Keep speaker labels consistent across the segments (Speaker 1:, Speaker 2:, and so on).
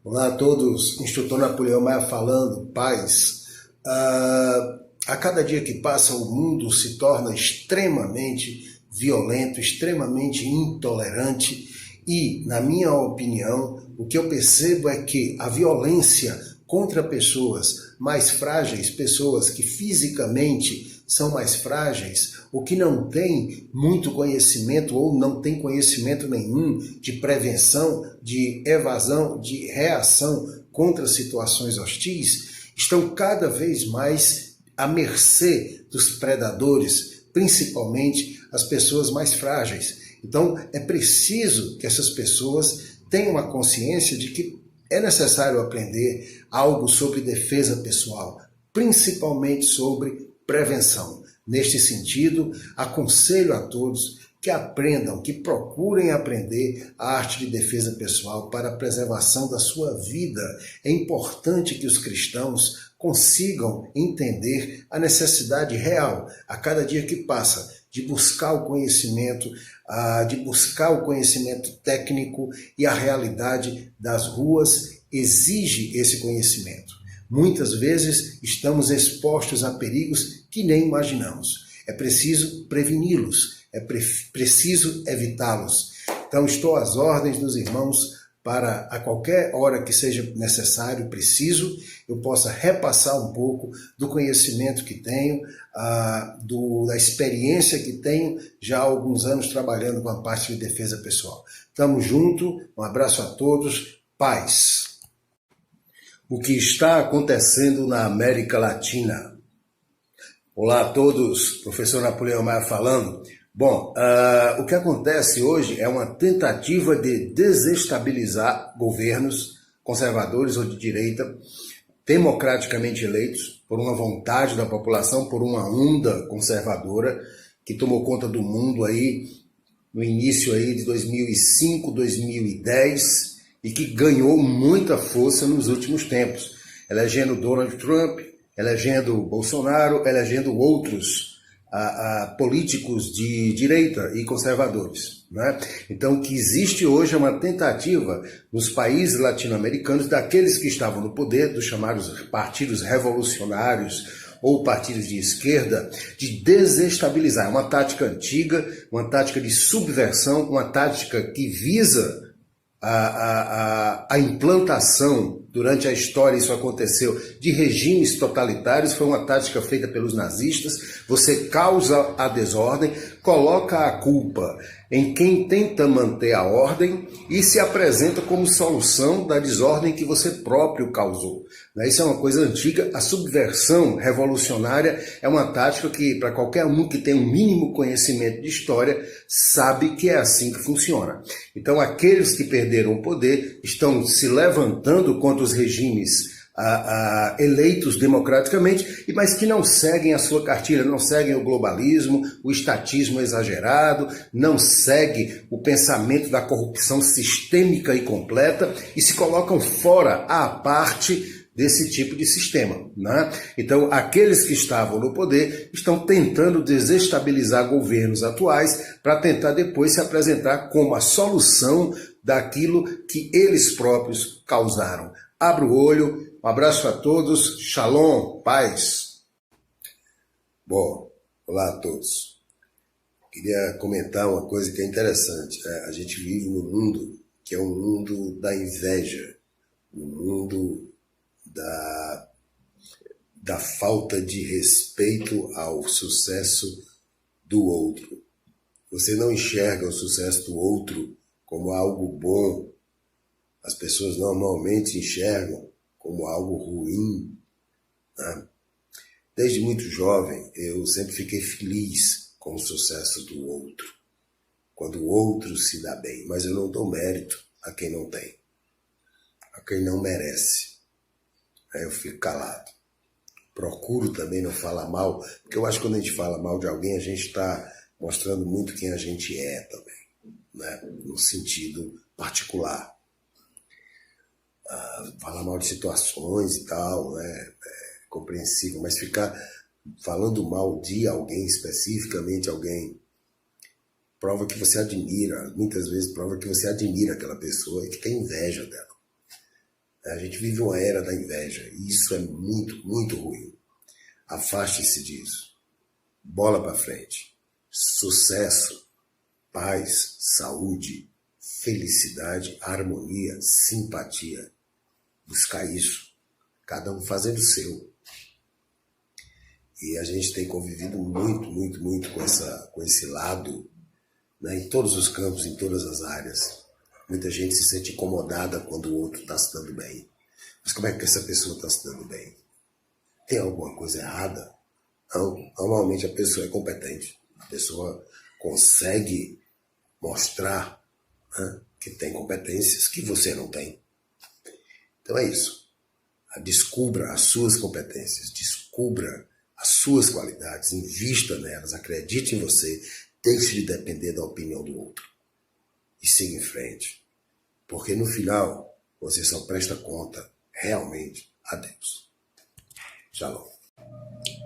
Speaker 1: Olá a todos, Instrutor Napoleão Maia falando, paz. A cada dia que passa o mundo se torna extremamente violento, extremamente intolerante e, na minha opinião, o que eu percebo é que a violência contra pessoas mais frágeis, pessoas que fisicamente são mais frágeis, ou que não têm muito conhecimento ou não têm conhecimento nenhum de prevenção, de evasão, de reação contra situações hostis, estão cada vez mais à mercê dos predadores, principalmente as pessoas mais frágeis. Então, é preciso que essas pessoas tenham uma consciência de que é necessário aprender algo sobre defesa pessoal, principalmente sobre prevenção. Neste sentido, aconselho a todos que aprendam, que procurem aprender a arte de defesa pessoal para a preservação da sua vida. É importante que os cristãos consigam entender a necessidade real, a cada dia que passa, de buscar o conhecimento, técnico, e a realidade das ruas exige esse conhecimento. Muitas vezes estamos expostos a perigos que nem imaginamos. É preciso preveni-los, é preciso evitá-los. Então estou às ordens dos irmãos para a qualquer hora que seja necessário, preciso, eu possa repassar um pouco do conhecimento que tenho, da experiência que tenho já há alguns anos trabalhando com a parte de defesa pessoal. Tamo junto, um abraço a todos, paz. O que está acontecendo na América Latina? Olá a todos, professor Napoleão Maia falando. Bom, o que acontece hoje é uma tentativa de desestabilizar governos conservadores ou de direita, democraticamente eleitos, por uma vontade da população, por uma onda conservadora que tomou conta do mundo aí no início aí de 2005, 2010 e que ganhou muita força nos últimos tempos, elegendo Donald Trump, elegendo Bolsonaro, elegendo outros políticos de direita e conservadores, né? Então, o que existe hoje é uma tentativa nos países latino-americanos, daqueles que estavam no poder, dos chamados partidos revolucionários ou partidos de esquerda, de desestabilizar. É uma tática antiga, uma tática de subversão, uma tática que visa a implantação, durante a história isso aconteceu, de regimes totalitários. Foi uma tática feita pelos nazistas. Você causa a desordem, coloca a culpa em quem tenta manter a ordem e se apresenta como solução da desordem que você próprio causou. Isso é uma coisa antiga. A subversão revolucionária é uma tática que, para qualquer um que tem um mínimo conhecimento de história, sabe que é assim que funciona. Então, aqueles que perderam o poder estão se levantando contra os regimes eleitos democraticamente, mas que não seguem a sua cartilha, não seguem o globalismo, o estatismo exagerado, não seguem o pensamento da corrupção sistêmica e completa e se colocam fora, à parte desse tipo de sistema, né? Então, aqueles que estavam no poder estão tentando desestabilizar governos atuais para tentar depois se apresentar como a solução daquilo que eles próprios causaram. Abra o olho, um abraço a todos, shalom, paz. Bom, olá a todos. Queria comentar uma coisa que é interessante. A gente vive num mundo que é um mundo da inveja, um mundo da falta de respeito ao sucesso do outro. Você não enxerga o sucesso do outro como algo bom. As pessoas normalmente enxergam como algo ruim, né? Desde muito jovem, eu sempre fiquei feliz com o sucesso do outro, quando o outro se dá bem, mas eu não dou mérito a quem não tem, a quem não merece. Aí eu fico calado. Procuro também não falar mal, porque eu acho que quando a gente fala mal de alguém, a gente está mostrando muito quem a gente é também, né? No sentido particular. Falar mal de situações e tal, né? É compreensível, mas ficar falando mal de alguém, especificamente alguém, prova que você admira, muitas vezes prova que você admira aquela pessoa e que tem inveja dela. A gente vive uma era da inveja e isso é muito, muito ruim. Afaste-se disso. Bola para frente. Sucesso, paz, saúde, felicidade, harmonia, simpatia. Buscar isso. Cada um fazendo o seu. E a gente tem convivido muito, muito, muito com esse lado, né, em todos os campos, em todas as áreas. Muita gente se sente incomodada quando o outro está se dando bem. Mas como é que essa pessoa está se dando bem? Tem alguma coisa errada? Não. Normalmente a pessoa é competente. A pessoa consegue mostrar, né, que tem competências que você não tem. Então é isso. Descubra as suas competências. Descubra as suas qualidades. Invista nelas. Acredite em você. Deixe de depender da opinião do outro. E siga em frente. Porque no final, você só presta conta realmente a Deus. Shalom.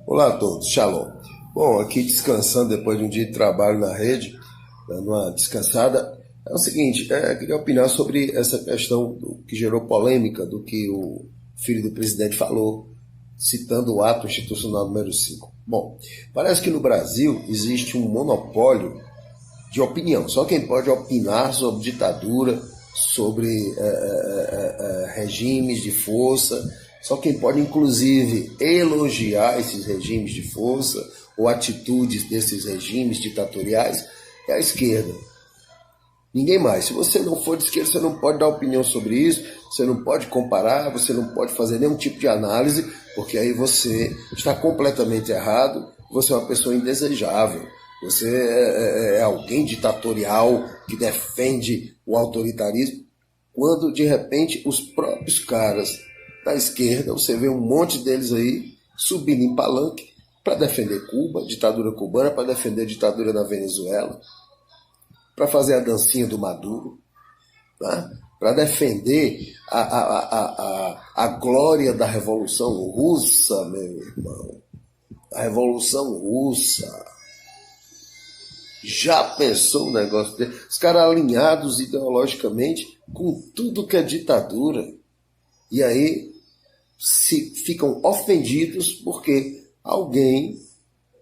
Speaker 1: Olá a todos, shalom. Bom, aqui descansando depois de um dia de trabalho na rede, dando uma descansada. É o seguinte, queria opinar sobre essa questão que gerou polêmica do que o filho do presidente falou, citando o ato institucional número 5. Bom, parece que no Brasil existe um monopólio de opinião. Só quem pode opinar sobre ditadura, sobre regimes de força, só quem pode, inclusive, elogiar esses regimes de força ou atitudes desses regimes ditatoriais é a esquerda. Ninguém mais. Se você não for de esquerda, você não pode dar opinião sobre isso, você não pode comparar, você não pode fazer nenhum tipo de análise, porque aí você está completamente errado, você é uma pessoa indesejável. Você é alguém ditatorial que defende o autoritarismo, quando de repente os próprios caras da esquerda, você vê um monte deles aí subindo em palanque para defender Cuba, ditadura cubana, para defender a ditadura na Venezuela, para fazer a dancinha do Maduro, tá? Para defender a glória da Revolução Russa, meu irmão. A Revolução Russa. Já pensou um negócio dele? Os caras alinhados ideologicamente com tudo que é ditadura. E aí ficam ofendidos porque alguém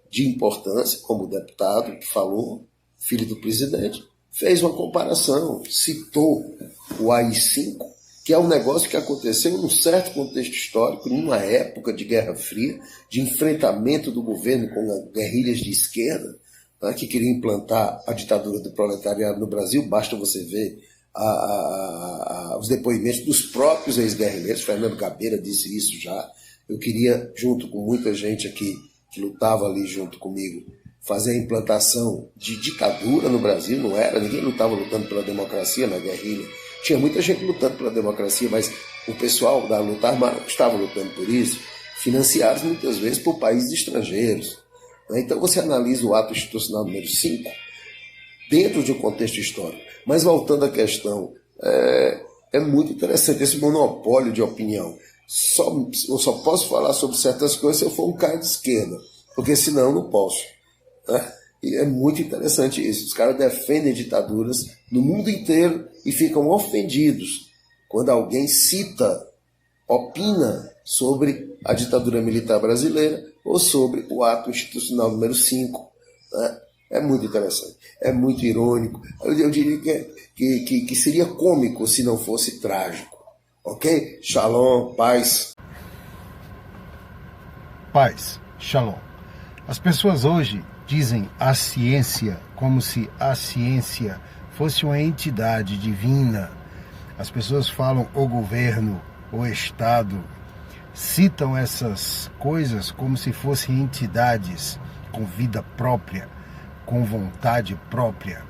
Speaker 1: de importância, como o deputado que falou, filho do presidente, fez uma comparação, citou o AI-5, que é um negócio que aconteceu num certo contexto histórico, numa época de Guerra Fria, de enfrentamento do governo com guerrilhas de esquerda, que queria implantar a ditadura do proletariado no Brasil. Basta você ver os depoimentos dos próprios ex-guerrilheiros. Fernando Gabeira disse isso já. Eu queria, junto com muita gente aqui que lutava ali junto comigo, fazer a implantação de ditadura no Brasil. Não era, ninguém não estava lutando pela democracia na guerrilha. Tinha muita gente lutando pela democracia, mas o pessoal da luta armada estava lutando por isso, financiados muitas vezes por países estrangeiros. Então você analisa o ato institucional número 5 dentro de um contexto histórico. Mas voltando à questão, é muito interessante esse monopólio de opinião. Eu só posso falar sobre certas coisas se eu for um cara de esquerda, porque senão eu não posso. Né? E é muito interessante isso. Os caras defendem ditaduras no mundo inteiro e ficam ofendidos quando alguém opina sobre a ditadura militar brasileira ou sobre o ato institucional número 5. Né? É muito interessante, é muito irônico. Eu diria que seria cômico se não fosse trágico. Ok? Shalom, paz.
Speaker 2: Paz, shalom. As pessoas hoje dizem a ciência como se a ciência fosse uma entidade divina. As pessoas falam o governo, o Estado, citam essas coisas como se fossem entidades com vida própria, com vontade própria,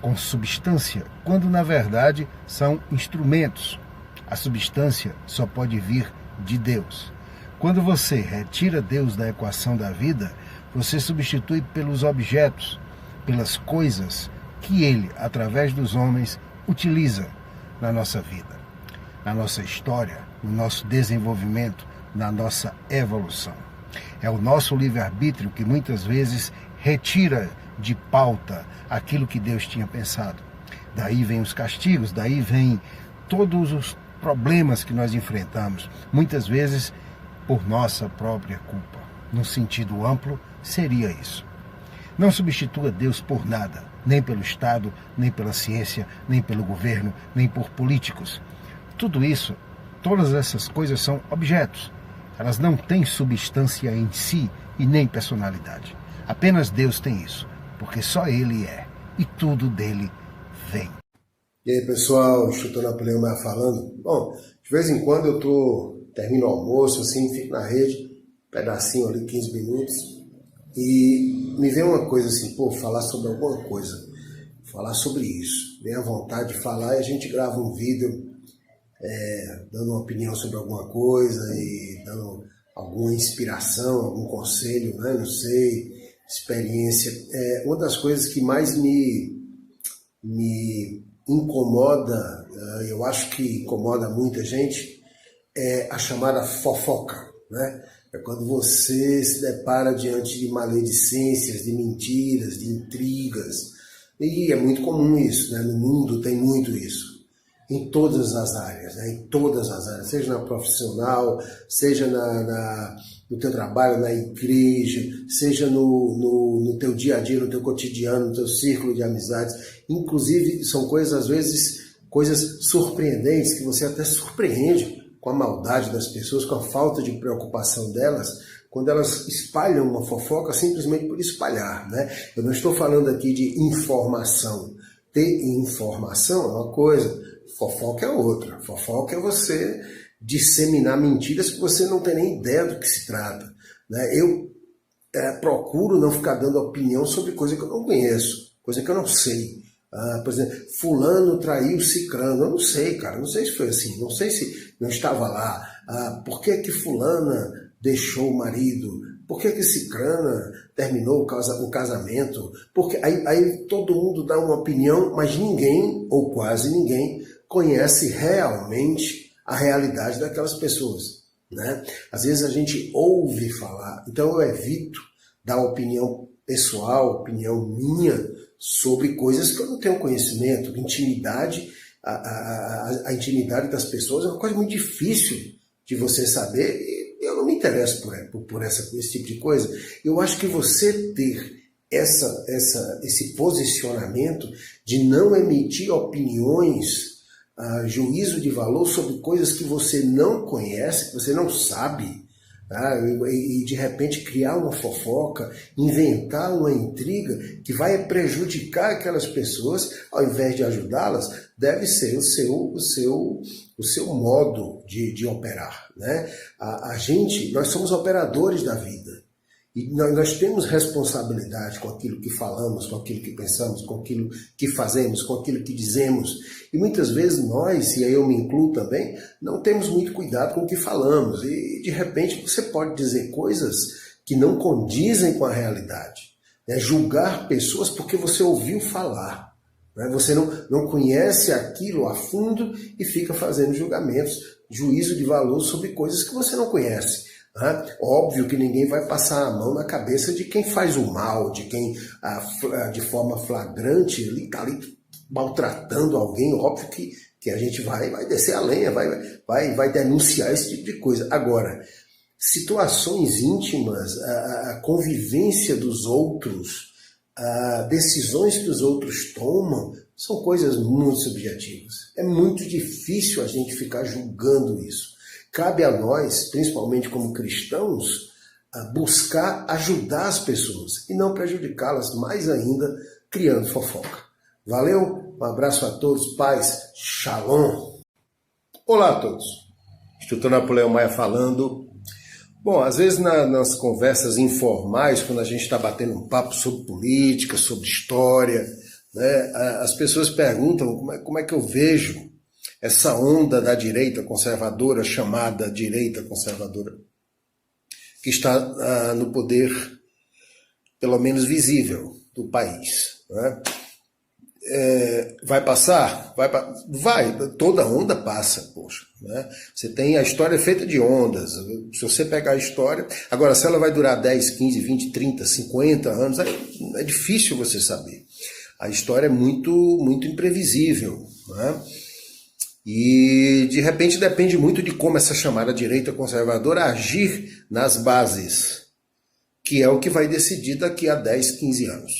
Speaker 2: com substância, quando na verdade são instrumentos. A substância só pode vir de Deus. Quando você retira Deus da equação da vida, você substitui pelos objetos, pelas coisas que Ele, através dos homens, utiliza na nossa vida, na nossa história, no nosso desenvolvimento, na nossa evolução. É o nosso livre-arbítrio que muitas vezes retira de pauta aquilo que Deus tinha pensado. Daí vem os castigos, daí vem todos problemas que nós enfrentamos, muitas vezes por nossa própria culpa. No sentido amplo, seria isso. Não substitua Deus por nada, nem pelo Estado, nem pela ciência, nem pelo governo, nem por políticos. Tudo isso, todas essas coisas são objetos. Elas não têm substância em si e nem personalidade. Apenas Deus tem isso, porque só Ele é, e tudo dele vem.
Speaker 1: E aí, pessoal, Instrutor Napoleão Maia falando. Bom, de vez em quando eu termino o almoço, assim, fico na rede, pedacinho ali, 15 minutos, e me vem uma coisa assim, falar sobre alguma coisa, falar sobre isso. Vem a vontade de falar e a gente grava um vídeo dando uma opinião sobre alguma coisa e dando alguma inspiração, algum conselho, né? Não sei, experiência. Uma das coisas que mais me incomoda, eu acho que incomoda muita gente, é a chamada fofoca, né? É quando você se depara diante de maledicências, de mentiras, de intrigas. E é muito comum isso, né? No mundo tem muito isso. Em todas as áreas, né? Em todas as áreas, seja na profissional, seja no teu trabalho, na igreja, seja no teu dia a dia, no teu cotidiano, no teu círculo de amizades. Inclusive, são coisas, às vezes, coisas surpreendentes, que você até surpreende com a maldade das pessoas, com a falta de preocupação delas, quando elas espalham uma fofoca simplesmente por espalhar, né? Eu não estou falando aqui de informação. Ter informação é uma coisa, fofoca é outra. Fofoca é você disseminar mentiras que você não tem nem ideia do que se trata, né? Eu procuro não ficar dando opinião sobre coisa que eu não conheço, coisa que eu não sei. Por exemplo, fulano traiu cicrano. Eu não sei, cara, não sei se foi assim, não sei se não estava lá. Por que fulana deixou o marido? Por que cicrana terminou o casamento? Porque aí todo mundo dá uma opinião, mas ninguém, ou quase ninguém, conhece realmente a realidade daquelas pessoas, né? Às vezes a gente ouve falar, então eu evito dar opinião pessoal, opinião minha, sobre coisas que eu não tenho conhecimento. Intimidade, a intimidade das pessoas é uma coisa muito difícil de você saber, e eu não me interesso por esse tipo de coisa. Eu acho que você ter esse posicionamento de não emitir opiniões, juízo de valor sobre coisas que você não conhece, que você não sabe, e de repente criar uma fofoca, inventar uma intriga que vai prejudicar aquelas pessoas, ao invés de ajudá-las, deve ser o seu modo de operar, né? Nós somos operadores da vida. E nós temos responsabilidade com aquilo que falamos, com aquilo que pensamos, com aquilo que fazemos, com aquilo que dizemos. E muitas vezes nós, e aí eu me incluo também, não temos muito cuidado com o que falamos. E de repente você pode dizer coisas que não condizem com a realidade, né? Julgar pessoas porque você ouviu falar, né? Você não conhece aquilo a fundo e fica fazendo julgamentos, juízo de valor sobre coisas que você não conhece. Óbvio que ninguém vai passar a mão na cabeça de quem faz o mal, de quem de forma flagrante está ali maltratando alguém. Óbvio que a gente vai descer a lenha, vai denunciar esse tipo de coisa. Agora, situações íntimas, a convivência dos outros, decisões que os outros tomam, são coisas muito subjetivas. É muito difícil a gente ficar julgando isso. Cabe a nós, principalmente como cristãos, buscar ajudar as pessoas e não prejudicá-las mais ainda, criando fofoca. Valeu? Um abraço a todos, paz, shalom. Olá a todos, Instrutor Napoleão Maia falando. Bom, às vezes nas conversas informais, quando a gente está batendo um papo sobre política, sobre história, né, as pessoas perguntam como é que eu vejo essa onda da direita conservadora, chamada direita conservadora, que está no poder, pelo menos visível, do país, né? Vai passar? Vai, toda onda passa, poxa, né? Você tem a história feita de ondas. Se você pegar a história, agora se ela vai durar 10, 15, 20, 30, 50 anos, é difícil você saber. A história é muito, muito imprevisível, né? E, de repente, depende muito de como essa chamada direita conservadora agir nas bases, que é o que vai decidir daqui a 10, 15 anos.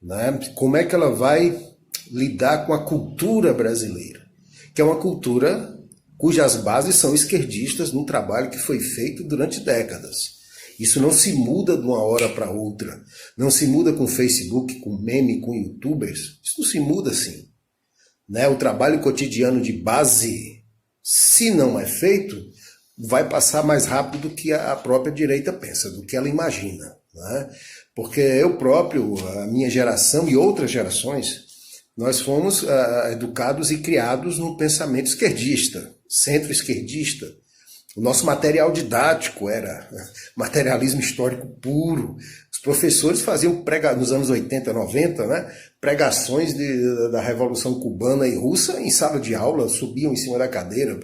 Speaker 1: Né? Como é que ela vai lidar com a cultura brasileira, que é uma cultura cujas bases são esquerdistas num trabalho que foi feito durante décadas. Isso não se muda de uma hora para outra. Não se muda com Facebook, com meme, com youtubers. Isso não se muda assim. Né? O trabalho cotidiano de base, se não é feito, vai passar mais rápido do que a própria direita pensa, do que ela imagina. Né? Porque eu próprio, a minha geração e outras gerações, nós fomos educados e criados num pensamento esquerdista, centro-esquerdista. O nosso material didático era materialismo histórico puro. Os professores faziam, nos anos 80, 90, né, pregações da Revolução Cubana e Russa em sala de aula, subiam em cima da cadeira.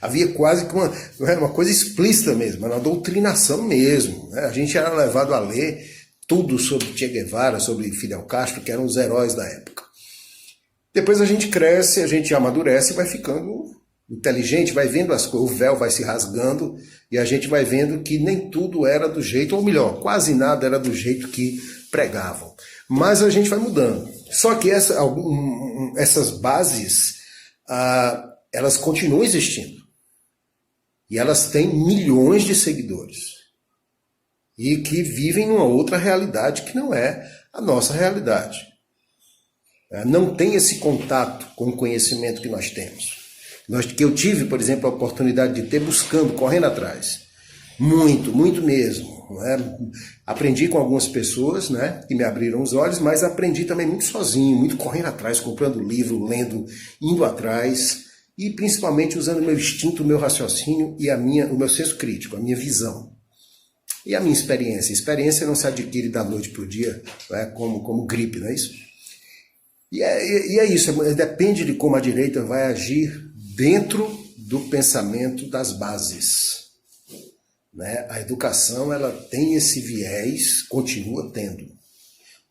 Speaker 1: Havia quase que uma coisa explícita mesmo, uma doutrinação mesmo. Né? A gente era levado a ler tudo sobre Che Guevara, sobre Fidel Castro, que eram os heróis da época. Depois a gente cresce, a gente amadurece e vai ficando inteligente, vai vendo as coisas, o véu vai se rasgando e a gente vai vendo que nem tudo era do jeito, ou melhor, quase nada era do jeito que pregavam. Mas a gente vai mudando. Só que essas bases, elas continuam existindo. E elas têm milhões de seguidores. E que vivem numa outra realidade que não é a nossa realidade. Não tem esse contato com o conhecimento que nós temos. Que eu tive, por exemplo, a oportunidade de ter buscando, correndo atrás. Muito, muito mesmo. Né? Aprendi com algumas pessoas, né, que me abriram os olhos, mas aprendi também muito sozinho, muito correndo atrás, comprando livro, lendo, indo atrás, e principalmente usando o meu instinto, o meu raciocínio e o meu senso crítico, a minha visão. E a minha experiência. Experiência não se adquire da noite para o dia, né, como gripe, não é isso? E é isso, depende de como a direita vai agir dentro do pensamento das bases. Né? A educação ela tem esse viés, continua tendo,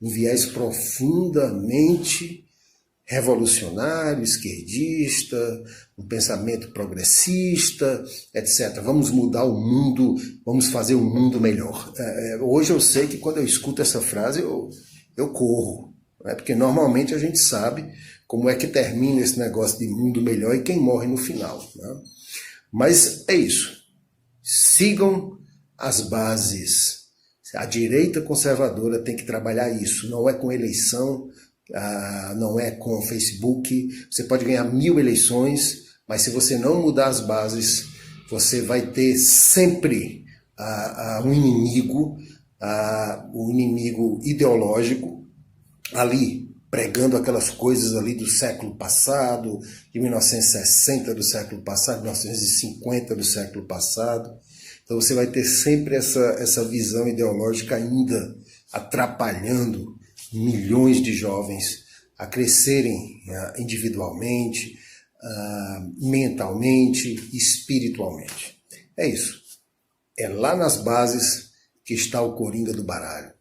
Speaker 1: um viés profundamente revolucionário, esquerdista, um pensamento progressista, etc. Vamos mudar o mundo, vamos fazer um mundo melhor. Hoje eu sei que quando eu escuto essa frase eu corro, né? Porque normalmente a gente sabe como é que termina esse negócio de mundo melhor e quem morre no final. Né? Mas é isso. Sigam as bases. A direita conservadora tem que trabalhar isso. Não é com eleição, não é com Facebook. Você pode ganhar 1000 eleições, mas se você não mudar as bases, você vai ter sempre um inimigo ideológico ali, pregando aquelas coisas ali do século passado, de 1960 do século passado, 1950 do século passado. Então você vai ter sempre essa visão ideológica ainda atrapalhando milhões de jovens a crescerem individualmente, mentalmente, espiritualmente. É isso. É lá nas bases que está o coringa do baralho.